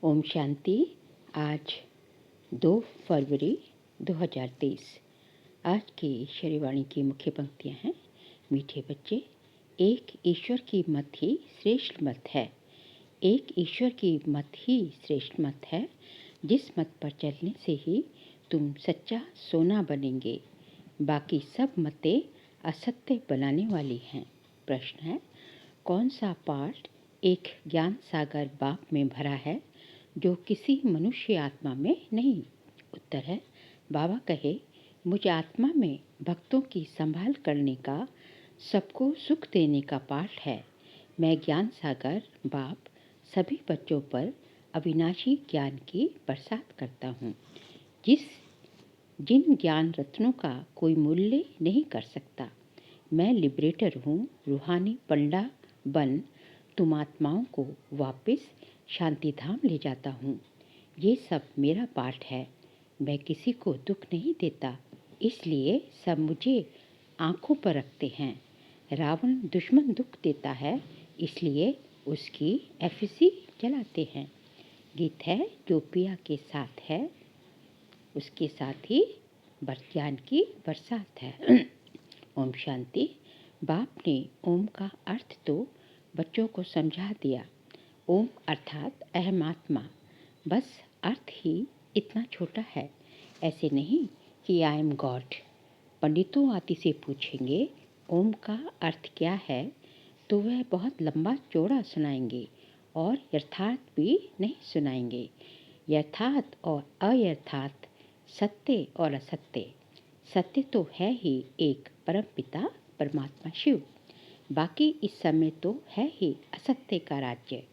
ओम शांति। आज 2 फरवरी 2023। आज की शरीवाणी की मुख्य पंक्तियां हैं। मीठे बच्चे, एक ईश्वर की मत ही श्रेष्ठ मत है। एक ईश्वर की मत ही श्रेष्ठ मत है, जिस मत पर चलने से ही तुम सच्चा सोना बनेंगे। बाकी सब मतें असत्य बनाने वाली हैं। प्रश्न है, कौन सा पाठ एक ज्ञान सागर बाप में भरा है जो किसी मनुष्य आत्मा में नहीं? उत्तर है, बाबा कहे, मुझ आत्मा में भक्तों की संभाल करने का, सबको सुख देने का पाठ है। मैं ज्ञान सागर बाप सभी बच्चों पर अविनाशी ज्ञान की बरसात करता हूँ। जिन ज्ञान रत्नों का कोई मूल्य नहीं कर सकता। मैं लिबरेटर हूँ, रूहानी पंडा बन तुम आत्माओं को वापस शांति धाम ले जाता हूँ। ये सब मेरा पाठ है। मैं किसी को दुख नहीं देता, इसलिए सब मुझे आंखों पर रखते हैं। रावण दुश्मन दुख देता है, इसलिए उसकी एफिसी जलाते हैं। गीत है, जो पिया के साथ है उसके साथ ही ज्ञान की बरसात है। ओम शांति। बाप ने ओम का अर्थ तो बच्चों को समझा दिया। ओम अर्थात अहम आत्मा। बस अर्थ ही इतना छोटा है। ऐसे नहीं कि आई एम गॉड। पंडितों आदि से पूछेंगे ओम का अर्थ क्या है, तो वह बहुत लंबा चौड़ा सुनाएंगे और यथार्थ भी नहीं सुनाएंगे। यथार्थ और अयथार्थ, सत्य और असत्य। सत्य तो है ही एक परमपिता परमात्मा शिव। बाकी इस समय तो है ही असत्य का राज्य।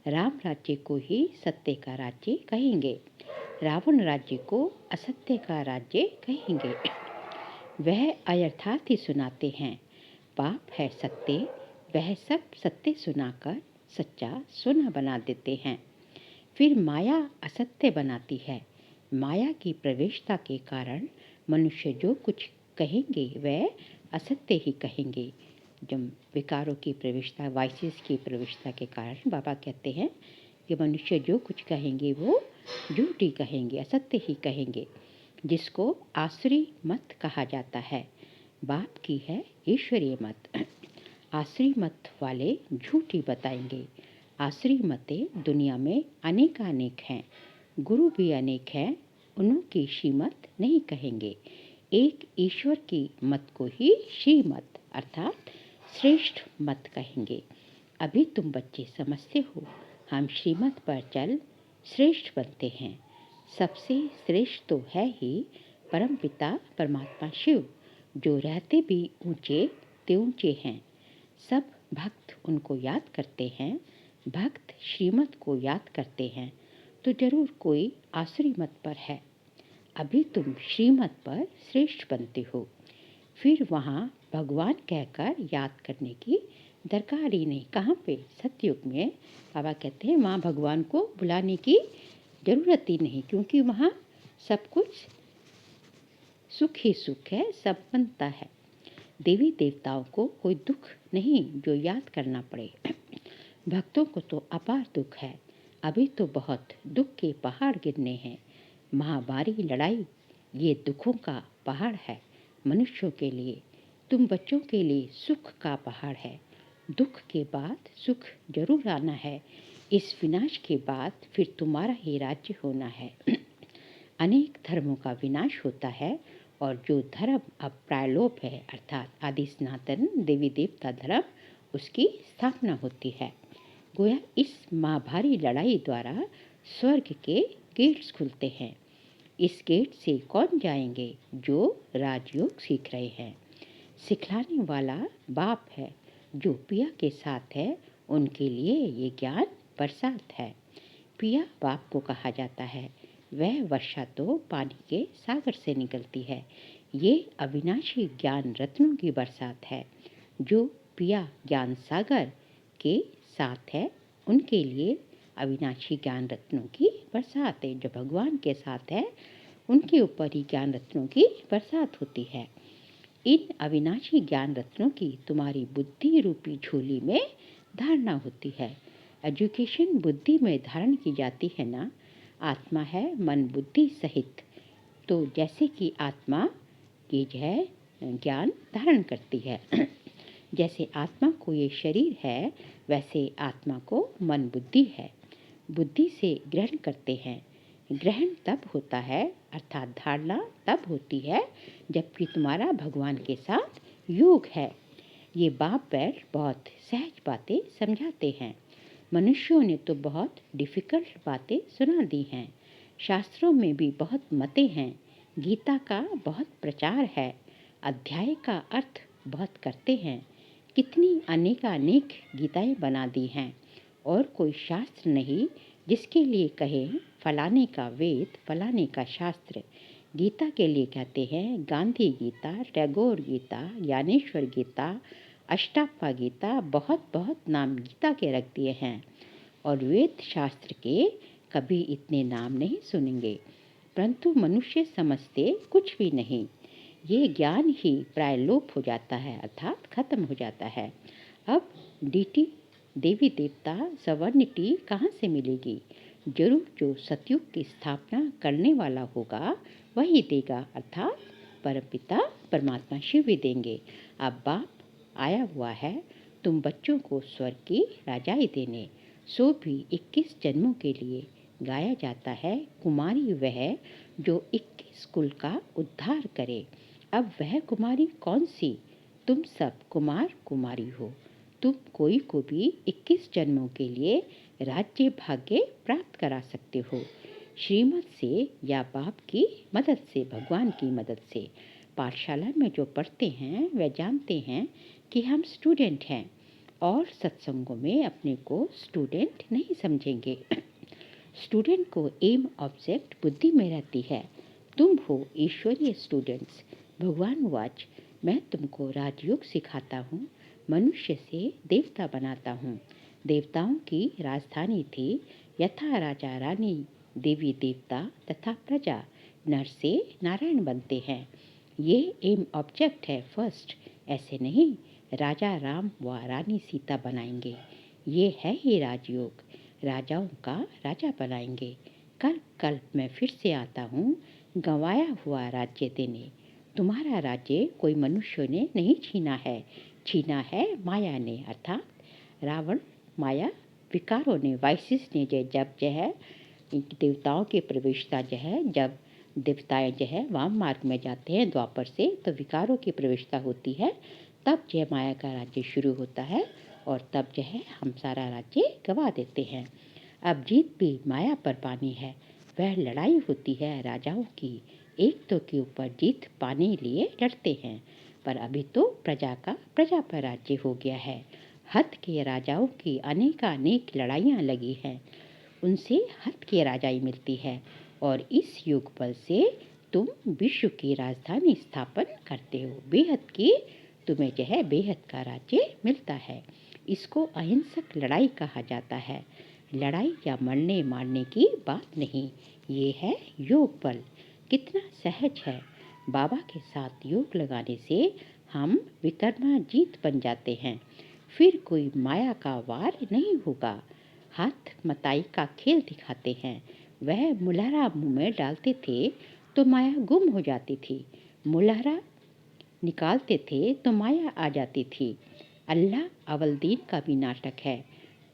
राम राज्य को ही सत्य का राज्य कहेंगे, रावण राज्य को असत्य का राज्य कहेंगे। वह अयथार्थ ही सुनाते हैं। पाप है सत्य, वह सब सत्य सुनाकर सच्चा सोना बना देते हैं। फिर माया असत्य बनाती है। माया की प्रवेशता के कारण मनुष्य जो कुछ कहेंगे वह असत्य ही कहेंगे। जब विकारों की प्रवेशता, वाइसेस की प्रवेशता के कारण बाबा कहते हैं कि मनुष्य जो कुछ कहेंगे वो झूठ ही कहेंगे, असत्य ही कहेंगे, जिसको आसुरी मत कहा जाता है। बाप की है ईश्वरीय मत। आसुरी मत वाले झूठ ही बताएंगे। आसुरी मतें दुनिया में अनेक हैं, गुरु भी अनेक हैं, उनकी श्रीमत नहीं कहेंगे। एक ईश्वर की मत को ही श्रीमत अर्थात श्रेष्ठ मत कहेंगे। अभी तुम बच्चे समझते हो, हम श्रीमत पर चल श्रेष्ठ बनते हैं। सबसे श्रेष्ठ तो है ही परमपिता परमात्मा शिव, जो रहते भी ऊंचे ते ऊंचे हैं। सब भक्त उनको याद करते हैं। भक्त श्रीमत को याद करते हैं तो जरूर कोई आसुरी मत पर है। अभी तुम श्रीमत पर श्रेष्ठ बनते हो, फिर वहाँ भगवान कहकर याद करने की दरकार ही नहीं। कहाँ पे? सतयुग में बाबा कहते हैं वहाँ भगवान को बुलाने की ज़रूरत ही नहीं, क्योंकि वहाँ सब कुछ सुख ही सुख है, सब बनता है। देवी देवताओं को कोई दुख नहीं जो याद करना पड़े। भक्तों को तो अपार दुख है। अभी तो बहुत दुख के पहाड़ गिरने हैं। महामारी, लड़ाई, ये दुखों का पहाड़ है मनुष्यों के लिए। तुम बच्चों के लिए सुख का पहाड़ है। दुख के बाद सुख जरूर आना है। इस विनाश के बाद फिर तुम्हारा ही राज्य होना है। अनेक धर्मों का विनाश होता है और जो धर्म अब प्रायलोप है अर्थात आदि सनातन देवी देवता धर्म, उसकी स्थापना होती है। गोया इस महाभारी लड़ाई द्वारा स्वर्ग के गेट्स खुलते हैं। इस गेट से कौन जाएंगे? जो राजयोग सीख रहे हैं। सिखलाने वाला बाप है। जो पिया के साथ है उनके लिए ये ज्ञान बरसात है। पिया बाप को कहा जाता है। वह वर्षा तो पानी के सागर से निकलती है। ये अविनाशी ज्ञान रत्नों की बरसात है। जो पिया ज्ञान सागर के साथ है उनके लिए अविनाशी ज्ञान रत्नों की बरसात है। जो भगवान के साथ है उनके ऊपर ही ज्ञान रत्नों की बरसात होती है। इन अविनाशी ज्ञान रत्नों की तुम्हारी बुद्धि रूपी झोली में धारणा होती है। एजुकेशन बुद्धि में धारण की जाती है ना, आत्मा है मन बुद्धि सहित। तो जैसे कि आत्मा की जो है ज्ञान धारण करती है जैसे आत्मा को ये शरीर है, वैसे आत्मा को मन बुद्धि है। बुद्धि से ग्रहण करते हैं। ग्रहण तब होता है अर्थात धारणा तब होती है जबकि तुम्हारा भगवान के साथ योग है। ये बाप बैठ बहुत सहज बातें समझाते हैं। मनुष्यों ने तो बहुत डिफ़िकल्ट बातें सुना दी हैं। शास्त्रों में भी बहुत मतें हैं। गीता का बहुत प्रचार है। अध्याय का अर्थ बहुत करते हैं। कितनी अनेकानेक गीताएं बना दी हैं और कोई शास्त्र नहीं जिसके लिए कहें फलाने का वेद फलाने का शास्त्र। गीता के लिए कहते हैं गांधी गीता, टैगोर गीता, ज्ञानेश्वर गीता, अष्टापा गीता, बहुत बहुत नाम गीता के रख दिए हैं। और वेद शास्त्र के कभी इतने नाम नहीं सुनेंगे, परंतु मनुष्य समझते कुछ भी नहीं। ये ज्ञान ही प्राय लोप हो जाता है अर्थात खत्म हो जाता है। अब डीटी देवी देवता सवर्णिटी कहाँ से मिलेगी? जरूर जो सतयुग की स्थापना करने वाला होगा वही देगा, अर्थात परमपिता परमात्मा शिव भी देंगे। अब बाप आया हुआ है तुम बच्चों को स्वर्ग की राजाई देने। सो भी 21 जन्मों के लिए गाया जाता है कुमारी वह जो 21 कुल का उद्धार करे। अब वह कुमारी कौन सी? तुम सब कुमार कुमारी हो। तुम कोई को भी 21 जन्मों के लिए राज्य भाग्य प्राप्त करा सकते हो, श्रीमत से या बाप की मदद से, भगवान की मदद से। पाठशाला में जो पढ़ते हैं वे जानते हैं कि हम स्टूडेंट हैं और सत्संगों में अपने को स्टूडेंट नहीं समझेंगे। स्टूडेंट को एम ऑब्जेक्ट बुद्धि में रहती है। तुम हो ईश्वरीय स्टूडेंट्स। भगवान वाच मैं तुमको राजयोग सिखाता हूँ, मनुष्य से देवता बनाता हूँ। देवताओं की राजधानी थी, यथा राजा रानी देवी देवता तथा प्रजा। नर से नारायण बनते हैं। ये एम ऑब्जेक्ट है फर्स्ट, ऐसे नहीं राजा राम व रानी सीता बनाएंगे। ये है ही राजयोग, राजाओं का राजा बनाएंगे। कल्प कल्प में फिर से आता हूँ गंवाया हुआ राज्य देने। तुम्हारा राज्य कोई मनुष्य ने नहीं छीना है, छीना है माया ने, अर्थात रावण माया विकारों ने, वाइसिस ने। जब जो है देवताओं की प्रवेशता जो है, जब देवताएं जो है वाम मार्ग में जाते हैं द्वापर से, तो विकारों की प्रवेशता होती है। तब जो माया का राज्य शुरू होता है और तब जो है हम सारा राज्य गवा देते हैं। अब जीत भी माया पर पानी है। वह लड़ाई होती है राजाओं की, एक तो के ऊपर जीत पाने लिए लड़ते हैं। पर अभी तो प्रजा का प्रजा पर राज्य हो गया है। हथ के राजाओं की अनेकानेक लड़ाइयाँ लगी हैं, उनसे हथ की राजाई मिलती है और इस युग बल से तुम विश्व की राजधानी स्थापन करते हो। बेहद की तुम्हें जो है बेहद का राज्य मिलता है। इसको अहिंसक लड़ाई कहा जाता है। लड़ाई या मरने मारने की बात नहीं, ये है योग बल। कितना सहज है। बाबा के साथ योग लगाने से हम विकर्मा जीत बन जाते हैं। फिर कोई माया का वार नहीं होगा। हाथ मताई का खेल दिखाते हैं। वह मुलहरा मुंह में डालते थे तो माया गुम हो जाती थी, मुलहरा निकालते थे तो माया आ जाती थी। अल्लाह अवलदीन का भी नाटक है।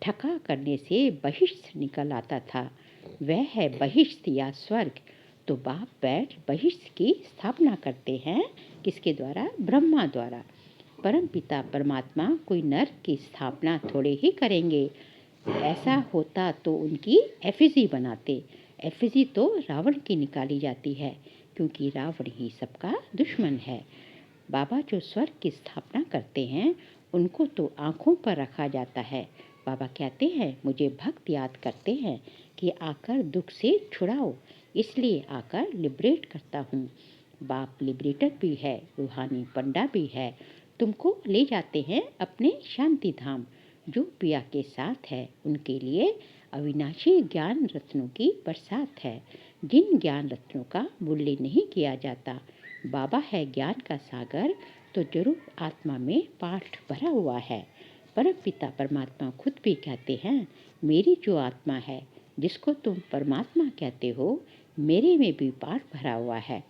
ठका करने से बहिष्ठ निकल आता था, वह है बहिष्ठ या स्वर्ग। तो बाप बैठ बहिष्ठ की स्थापना करते हैं, किसके द्वारा? ब्रह्मा द्वारा। परम पिता परमात्मा कोई नर्क की स्थापना थोड़े ही करेंगे। ऐसा होता तो उनकी एफिजी बनाते। एफिजी तो रावण की निकाली जाती है, क्योंकि रावण ही सबका दुश्मन है। बाबा जो स्वर्ग की स्थापना करते हैं उनको तो आँखों पर रखा जाता है। बाबा कहते हैं मुझे भक्त याद करते हैं कि आकर दुख से छुड़ाओ, इसलिए आकर लिबरेट करता हूँ। बाप लिबरेटर भी है, रूहानी पंडा भी है। तुमको ले जाते हैं अपने शांति धाम। जो पिया के साथ है उनके लिए अविनाशी ज्ञान रत्नों की बरसात है, जिन ज्ञान रत्नों का मूल्य नहीं किया जाता। बाबा है ज्ञान का सागर, तो जरूर आत्मा में पाठ भरा हुआ है। परम पिता परमात्मा खुद भी कहते हैं मेरी जो आत्मा है, जिसको तुम परमात्मा कहते हो, मेरे में भी पाठ भरा हुआ है।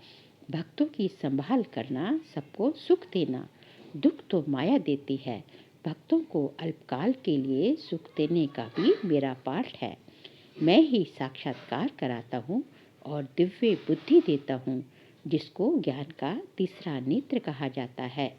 भक्तों की संभाल करना, सबको सुख देना। दुख तो माया देती है, भक्तों को अल्पकाल के लिए सुख देने का भी मेरा पाठ है। मैं ही साक्षात्कार कराता हूँ और दिव्य बुद्धि देता हूँ, जिसको ज्ञान का तीसरा नेत्र कहा जाता है,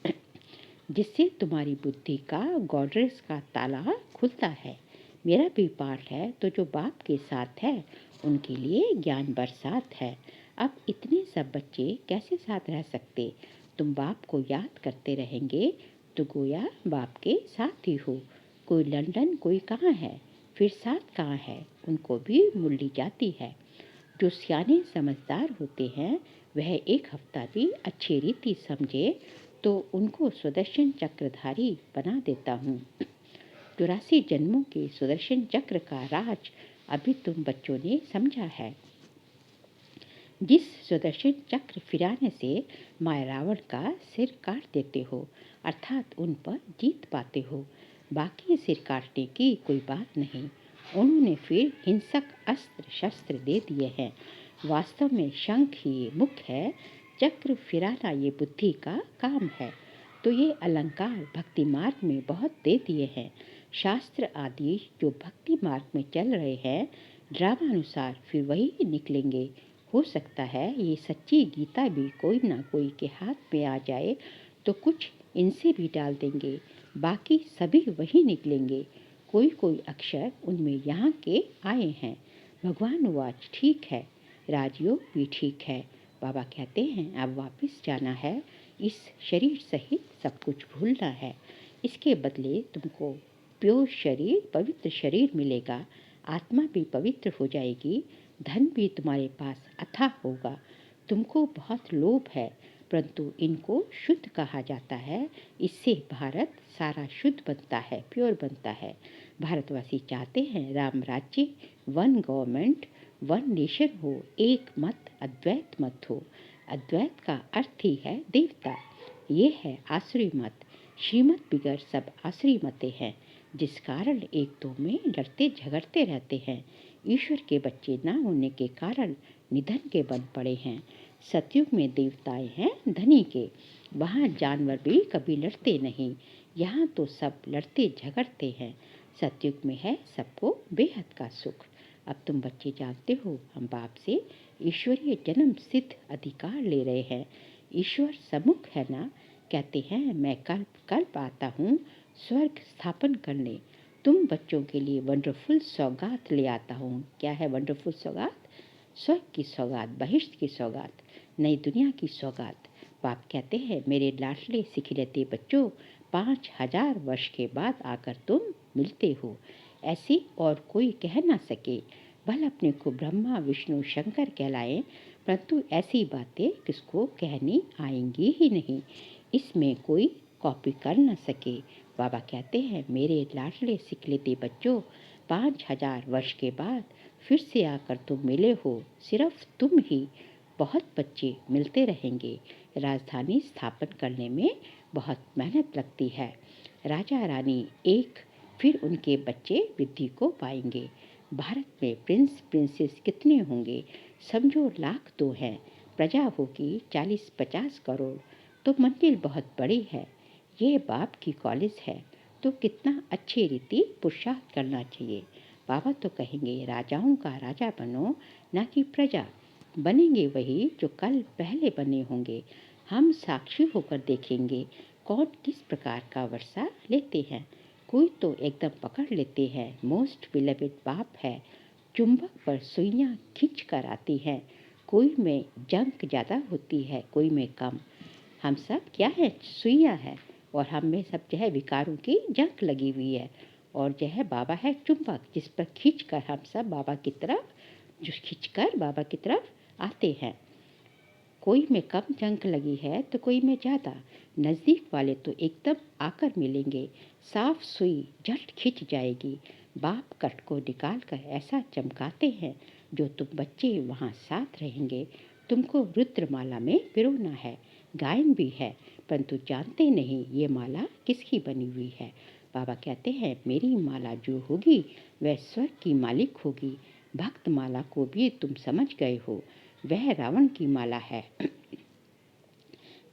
जिससे तुम्हारी बुद्धि का गॉड्रेस का ताला खुलता है। मेरा भी पाठ है तो जो बाप के साथ है उनके लिए ज्ञान बरसात है। अब इतने सब बच्चे कैसे साथ रह सकते? तुम बाप को याद करते रहेंगे तो गोया बाप के साथ ही हो। कोई लंदन, कोई कहाँ है, फिर साथ कहाँ है, उनको भी मुल्ली जाती है। जो सियाने समझदार होते हैं वह एक हफ्ता भी अच्छी रीति समझे तो उनको सुदर्शन चक्रधारी बना देता हूँ। 84 जन्मों के सुदर्शन चक्र का राज अभी तुम बच्चों ने समझा है। जिस सुदर्शन चक्र फिराने से माया रावण का सिर काट देते हो, अर्थात उन पर जीत पाते हो। बाकी सिर काटने की कोई बात नहीं। उन्होंने फिर हिंसक अस्त्र शस्त्र दे दिए हैं। वास्तव में शंख ही मुख्य है, चक्र फिराना ये बुद्धि का काम है। तो ये अलंकार भक्ति मार्ग में बहुत दे दिए हैं। शास्त्र आदि जो भक्ति मार्ग में चल रहे हैं, ड्रामानुसार फिर वही निकलेंगे। हो सकता है ये सच्ची गीता भी कोई ना कोई के हाथ में आ जाए तो कुछ इनसे भी डाल देंगे, बाकी सभी वही निकलेंगे। कोई कोई अक्षर उनमें यहाँ के आए हैं। भगवान वाच ठीक है, राजयोग भी ठीक है। बाबा कहते हैं अब वापस जाना है, इस शरीर सहित सब कुछ भूलना है। इसके बदले तुमको प्योर शरीर, पवित्र शरीर मिलेगा। आत्मा भी पवित्र हो जाएगी, धन भी तुम्हारे पास अथाह होगा। तुमको बहुत लोभ है, परंतु इनको शुद्ध कहा जाता है। इससे भारत सारा शुद्ध बनता है, प्योर बनता है। भारतवासी चाहते हैं राम राज्य, वन गवर्नमेंट, वन नेशन हो, एक मत, अद्वैत मत हो। अद्वैत का अर्थ ही है देवता। ये है आसुरी मत। श्रीमत बिगड़ सब आसुरी मतें हैं, जिस कारण एक दो में लड़ते झगड़ते रहते हैं। ईश्वर के बच्चे ना होने के कारण निधन के बन पड़े हैं। सतयुग में देवताएं हैं धनी के, वहाँ जानवर भी कभी लड़ते नहीं। यहाँ तो सब लड़ते झगड़ते हैं। सतयुग में है सबको बेहद का सुख। अब तुम बच्चे जानते हो हम बाप से ईश्वरीय जन्म सिद्ध अधिकार ले रहे हैं। ईश्वर सम्मुख है ना, कहते हैं मैं कल्प कल्प आता हूँ स्वर्ग स्थापन करने। तुम बच्चों के लिए वंडरफुल सौगात ले आता हूँ। क्या है वंडरफुल सौगात? स्वर्ग की सौगात, बहिष्ठ की सौगात, नई दुनिया की सौगात। बाप कहते हैं मेरे लाडले सिखिलते बच्चों, 5000 वर्ष के बाद आकर तुम मिलते हो। ऐसी और कोई कह ना सके। भले अपने को ब्रह्मा विष्णु शंकर कहलाएं, परंतु ऐसी बातें किसको कहनी आएंगी ही नहीं। इसमें कोई कॉपी कर न सके। बाबा कहते हैं मेरे लाडले सिखलेते बच्चों, 5000 वर्ष के बाद फिर से आकर तुम मिले हो। सिर्फ तुम ही, बहुत बच्चे मिलते रहेंगे। राजधानी स्थापन करने में बहुत मेहनत लगती है। राजा रानी एक, फिर उनके बच्चे वृद्धि को पाएंगे। भारत में प्रिंस प्रिंसेस कितने होंगे? समझो लाख तो हैं। प्रजा होगी 40-50 करोड़। तो मंजिल बहुत बड़ी है। ये बाप की कॉलेज है, तो कितना अच्छी रीति पुरुषार्थ करना चाहिए। बाबा तो कहेंगे राजाओं का राजा बनो, ना कि प्रजा। बनेंगे वही जो कल पहले बने होंगे। हम साक्षी होकर देखेंगे कौन किस प्रकार का वर्षा लेते हैं। कोई तो एकदम पकड़ लेते हैं, मोस्ट बिलवेड बाप है। चुंबक पर सुइयाँ खींच कर आती हैं। कोई में जंक ज़्यादा होती है, कोई में कम। हम सब क्या है? सुइयाँ है, और हम में सब जो है विकारों की जंक लगी हुई है। और जो है बाबा है चुंबक, जिस पर खींच कर हम सब बाबा की तरफ, जो खींच कर बाबा की तरफ आते हैं। कोई में कम जंक लगी है तो कोई में ज़्यादा। नज़दीक वाले तो एकदम आकर मिलेंगे, साफ सुई झट खिंच जाएगी। बाप कट को निकाल कर ऐसा चमकाते हैं, जो तुम बच्चे वहाँ साथ रहेंगे। तुमको रुद्रमाला में पिरोना है। गायन भी है, परंतु जानते नहीं ये माला किसकी बनी हुई है। बाबा कहते हैं मेरी माला जो होगी वह स्वर्ग की मालिक होगी। भक्त माला को भी तुम समझ गए हो, वह रावण की माला है।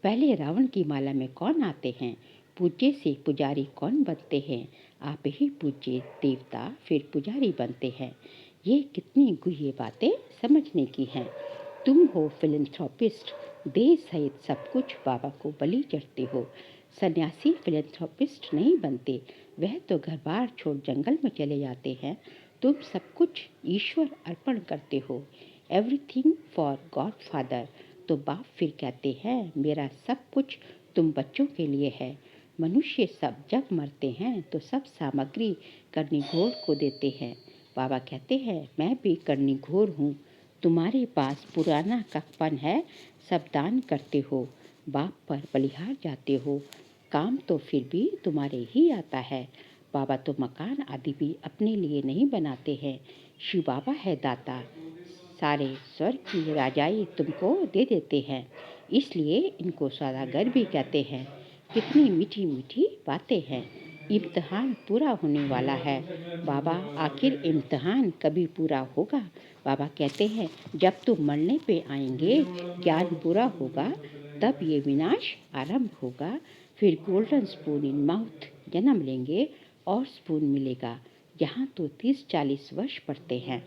पहले रावण की माला में कौन आते हैं? पूज्य से पुजारी कौन बनते हैं? आप ही पूज्य देवता फिर पुजारी बनते हैं। ये कितनी गुह्य बातें समझने की हैं। तुम हो फिलैंथ्रोपिस्ट, देह सहित सब कुछ बाबा को बलि चढ़ते हो। सन्यासी फिलैंथ्रोपिस्ट नहीं बनते, वह तो घर बार छोड़ जंगल में चले जाते हैं। तुम सब कुछ ईश्वर अर्पण करते हो, एवरीथिंग फॉर गॉड फादर। तो बाप फिर कहते हैं मेरा सब कुछ तुम बच्चों के लिए है। मनुष्य सब जब मरते हैं तो सब सामग्री कर्णिघोर को देते हैं। बाबा कहते हैं मैं भी कर्णिघोर हूँ। तुम्हारे पास पुराना कफन है, सब दान करते हो, बाप पर बलिहार जाते हो, काम तो फिर भी तुम्हारे ही आता है। बाबा तो मकान आदि भी अपने लिए नहीं बनाते हैं, शिव बाबा है दाता, सारे स्वर्ग की राजाई तुमको दे देते हैं, इसलिए इनको सौदागर भी कहते हैं। कितनी मीठी मीठी बातें हैं। इम्तिहान पूरा होने वाला है। बाबा आखिर इम्तिहान कभी पूरा होगा? बाबा कहते हैं जब तुम मरने पे आएंगे, ज्ञान पूरा होगा, तब ये विनाश आरंभ होगा। फिर गोल्डन स्पून इन माउथ जन्म लेंगे और स्पून मिलेगा। यहाँ तो 30-40 वर्ष पड़ते हैं,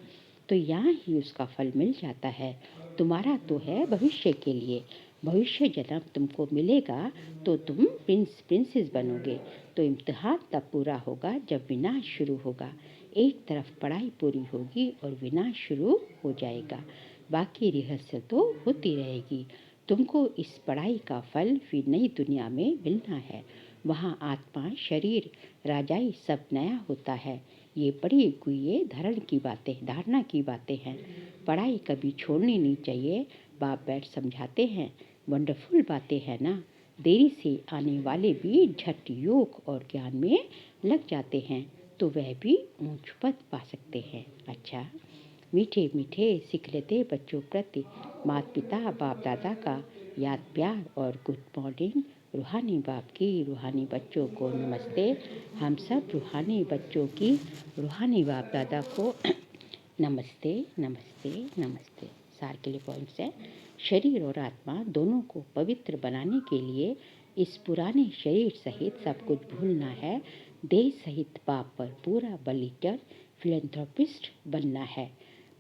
तो यहाँ ही उसका फल मिल जाता है। तुम्हारा तो है भविष्य के लिए, भविष्य जन्म तुमको मिलेगा तो तुम प्रिंसेस बनोगे। तो इम्तिहान तब पूरा होगा जब विनाश शुरू होगा। एक तरफ पढ़ाई पूरी होगी और विनाश शुरू हो जाएगा, बाकी रिहर्सल तो होती रहेगी। तुमको इस पढ़ाई का फल फिर नई दुनिया में मिलना है। वहाँ आत्मा, शरीर, राजाई सब नया होता है। ये बड़ी गुह्य धारणा की बातें हैं। पढ़ाई कभी छोड़नी नहीं चाहिए। बाप बैठ समझाते हैं, वंडरफुल बातें हैं ना। देरी से आने वाले भी झट योग और ज्ञान में लग जाते हैं तो वह भी ऊंच पद पा सकते हैं। अच्छा, मीठे मीठे सीख लेते बच्चों प्रति माता पिता बाप दादा का याद प्यार और गुड मॉर्निंग। रूहानी बाप की रूहानी बच्चों को नमस्ते। हम सब रूहानी बच्चों की रूहानी बाप दादा को नमस्ते नमस्ते नमस्ते। सार के लिए पॉइंट्स है, शरीर और आत्मा दोनों को पवित्र बनाने के लिए इस पुराने शरीर सहित सब कुछ भूलना है। देह सहित बाप पर पूरा बलि कर फिलैंथ्रोपिस्ट बनना है।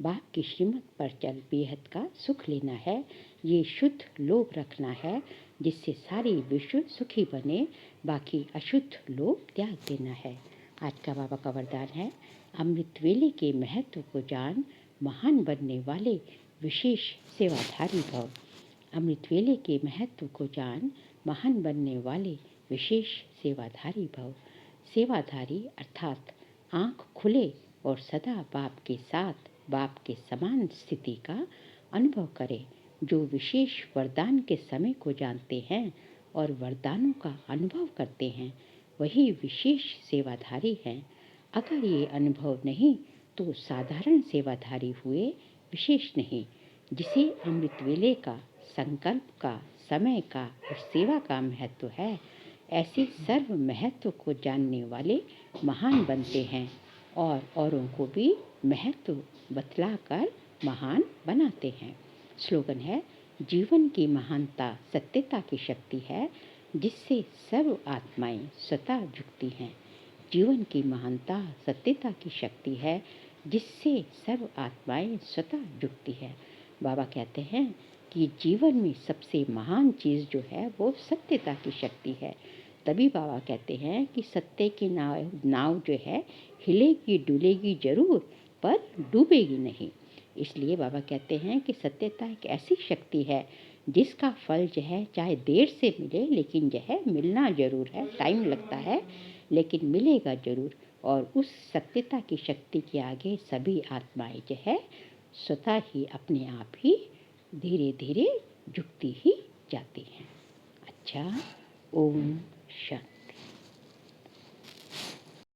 बाप की श्रीमत पर चल बेहद का सुख लेना है। ये शुद्ध लोभ रखना है जिससे सारी विश्व सुखी बने, बाकी अशुद्ध लोभ त्याग देना है। आज का बाबा का वरदान है, अमृत वेले के महत्व को जान, महान बनने वाले विशेष सेवाधारी भव। अमृत वेले के महत्व को जान, महान बनने वाले विशेष सेवाधारी भव। सेवाधारी अर्थात आँख खुले और सदा बाप के साथ बाप के समान स्थिति का अनुभव करें। जो विशेष वरदान के समय को जानते हैं और वरदानों का अनुभव करते हैं, वही विशेष सेवाधारी हैं। अगर ये अनुभव नहीं तो साधारण सेवाधारी हुए, विशेष नहीं। जिसे अमृत वेले का, संकल्प का, समय का और सेवा का महत्व है, ऐसे सर्व महत्व को जानने वाले महान बनते हैं और औरों को भी महत्व बतलाकर महान बनाते हैं। स्लोगन है, जीवन की महानता सत्यता की शक्ति है जिससे सर्व आत्माएं स्वतः झुकती हैं। जीवन की महानता सत्यता की शक्ति है जिससे सर्व आत्माएं स्वतः झुकती है। बाबा कहते हैं कि जीवन में सबसे महान चीज़ जो है वो सत्यता की शक्ति है। तभी बाबा कहते हैं कि सत्य की नाव जो है हिलेगी डुलेगी जरूर पर डूबेगी नहीं। इसलिए बाबा कहते हैं कि सत्यता एक ऐसी शक्ति है जिसका फल जो है चाहे देर से मिले लेकिन जो है मिलना जरूर है। टाइम लगता है लेकिन मिलेगा जरूर। और उस सत्यता की शक्ति के आगे सभी आत्माएं जो है स्वतः ही अपने आप ही धीरे धीरे झुकती ही जाती हैं। अच्छा, ओम शांति।